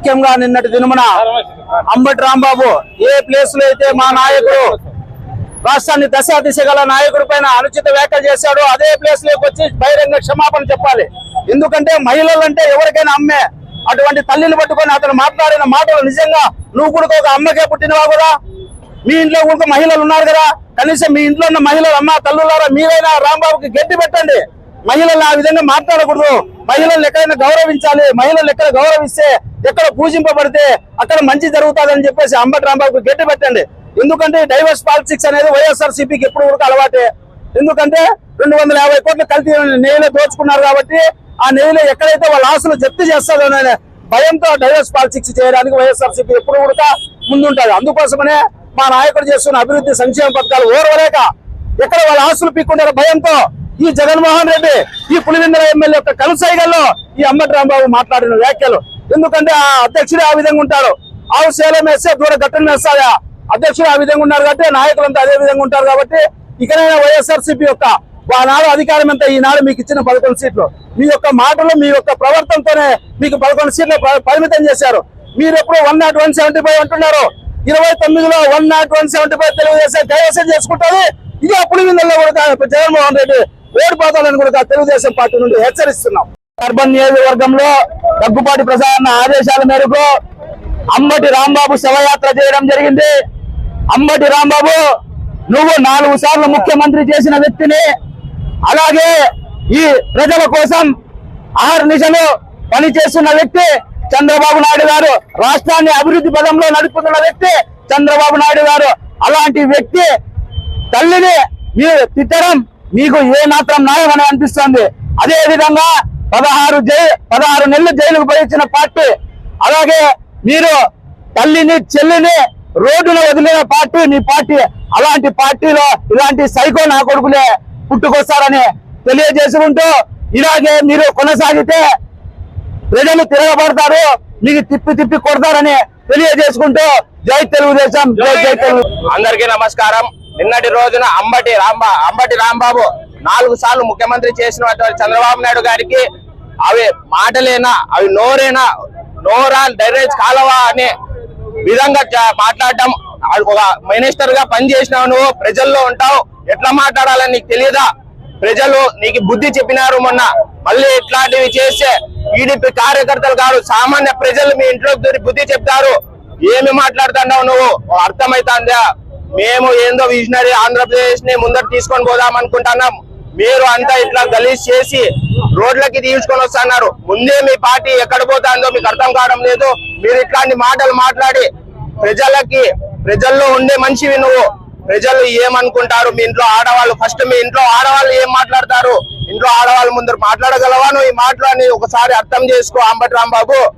ముఖ్యంగా నిన్నటి దినమున అంబటి రాంబాబు ఏ ప్లేస్ లో అయితే మా నాయకుడు రాష్ట్రాన్ని దశ దిశ గల నాయకుడి పైన అనుచిత వ్యాఖ్యలు చేశాడు అదే ప్లేస్ లోకి వచ్చి బహిరంగ క్షమాపణ చెప్పాలి. ఎందుకంటే మహిళలంటే ఎవరికైనా అమ్మే. అటువంటి తల్లిని పట్టుకొని అతను మాట్లాడిన మాటలు నిజంగా నువ్వు కూడా ఒక అమ్మకే పుట్టినవా కూడా? మీ ఇంట్లో కూడా మహిళలు ఉన్నారు కదా, కనీసం మీ ఇంట్లో ఉన్న మహిళలు అమ్మ తల్లులారా మీరైనా రాంబాబుకి గట్టి పెట్టండి. మహిళలు ఆ విధంగా మాట్లాడకూడదు. మహిళలు ఎక్కడైనా గౌరవించాలి. మహిళలు ఎక్కడ గౌరవిస్తే, ఎక్కడ పూజింపబడితే అక్కడ మంచి జరుగుతుందని చెప్పేసి అంబటి రాంబాబుకి గట్టి పెట్టండి. ఎందుకంటే డైవర్స్ పాలిటిక్స్ అనేది వైఎస్ఆర్సీపీకి ఎప్పుడు కూడా అలవాటే. ఎందుకంటే 250 కోట్ల కల్తీ నెయ్యిలో దోచుకున్నారు కాబట్టి ఆ నెయ్యిలో ఎక్కడైతే వాళ్ళ ఆస్తులు జప్తు చేస్తారో అనే భయంతో డైవర్స్ పాలిటిక్స్ చేయడానికి వైఎస్ఆర్సీపీ ఎప్పుడు కూడా ముందుంటది. అందుకోసమనే మా నాయకుడు చేస్తున్న అభివృద్ధి సంక్షేమ పథకాలు ఓర్వలేక ఎక్కడ వాళ్ళ ఆస్తులు పీక్కుంటారో భయంతో ఈ జగన్మోహన్ రెడ్డి ఈ పులివెందుల ఎమ్మెల్యే యొక్క కనుసైగల్లో ఈ అంబటి రాంబాబు మాట్లాడిన వ్యాఖ్యలు. ఎందుకంటే ఆ అధ్యక్షుడు ఆ విధంగా ఉంటాడు. ఆవు శైలం వేస్తే దూర గట్టను వేస్తాయా? అధ్యక్షుడు ఆ విధంగా ఉన్నారు కాబట్టి నాయకులంతా అదే విధంగా ఉంటారు. కాబట్టి ఇకనైనా వైఎస్ఆర్సీపీ యొక్క ఆనాడు అధికారం ఎంత, ఈనాడు మీకు ఇచ్చిన 11 సీట్లు మీ యొక్క మాటలు మీ యొక్క ప్రవర్తనతోనే మీకు 11 సీట్లు పరిమితం చేశారు. మీరు ఎప్పుడు 101-175 అంటున్నారు. 29లో 101-175 తెలుగుదేశం కైవసం చేసుకుంటుంది. ఇదే పులివెందులలో కూడా జగన్మోహన్ రెడ్డి ఓడిపోతాలని కూడా తెలుగుదేశం పార్టీ నుండి హెచ్చరిస్తున్నాం. అర్బన్ నియోజకవర్గంలో దగ్గుపాటి ప్రసాద్ ఆదేశాల మేరకు అంబటి రాంబాబు శవయాత్ర చేయడం జరిగింది. అంబటి రాంబాబు నువ్వు 4 సార్లు ముఖ్యమంత్రి చేసిన వ్యక్తిని, అలాగే ఈ ప్రజల కోసం 6 నిమిషాలు పనిచేస్తున్న వ్యక్తి చంద్రబాబు నాయుడు గారు, రాష్ట్రాన్ని అభివృద్ధి పదంలో నడుపుతున్న వ్యక్తి చంద్రబాబు నాయుడు గారు. అలాంటి వ్యక్తి తల్లిని మీరు తిట్టడం మీకు ఏ మాత్రం న్యాయం అని అనిపిస్తుంది. అదే విధంగా 16 నెలలు జైలుకు పోయించిన పార్టీ, అలాగే మీరు తల్లిని చెల్లిని రోడ్డును వదిలిన పార్టీ మీ పార్టీ. అలాంటి పార్టీలో ఇలాంటి సైకో నా కొడుకులే పుట్టుకొస్తారని తెలియజేసుకుంటూ, ఇలాగే మీరు కొనసాగితే ప్రజలు తిరగబడతారు, మీకు తిప్పి కొడతారని తెలియజేసుకుంటూ జై తెలుగుదేశం, జై జై తెలుగు. అందరికీ నమస్కారం. నిన్నటి రోజున అంబటి రాంబాబు 4 సార్లు ముఖ్యమంత్రి చేసినటువంటి చంద్రబాబు నాయుడు గారికి అవి మాటలేనా, అవి నోరా డ్రైనేజ్ కాలవ అనే విధంగా మాట్లాడటం. ఒక మినిస్టర్ గా పనిచేసినావు, నువ్వు ప్రజల్లో ఉంటావు, ఎట్లా మాట్లాడాలని నీకు తెలియదా? ప్రజలు నీకు బుద్ధి చెప్పినారు మొన్న. మళ్ళీ ఇట్లాంటివి చేస్తే టీడీపీ కార్యకర్తలు కాదు సామాన్య ప్రజలు మీ ఇంట్లోకి దూరి బుద్ధి చెప్తారు. ఏమి మాట్లాడుతున్నావు నువ్వు? అర్థమైతుందా? మేము ఏందో విజనరీ ఆంధ్రప్రదేశ్ ని ముందర తీసుకొని పోదాం అనుకుంటున్నాం. మీరు అంతా ఇట్లా గలీజ్ చేసి రోడ్లకి తీసుకొని వస్తున్నారు. ముందే మీ పార్టీ ఎక్కడ పోతుందో మీకు అర్థం కావడం లేదు. మీరు ఇట్లాంటి మాటలు మాట్లాడి ప్రజల్లో ఉండే మనిషివి నువ్వు. ప్రజలు ఏమనుకుంటారు? మీ ఇంట్లో ఆడవాళ్ళు, ఫస్ట్ మీ ఇంట్లో ఆడవాళ్ళు ఏం మాట్లాడతారు? ఇంట్లో ఆడవాళ్ళ ముందర మాట్లాడగలవా నువ్వు? ఈ మాటలని ఒకసారి అర్థం చేసుకో అంబటి రాంబాబు.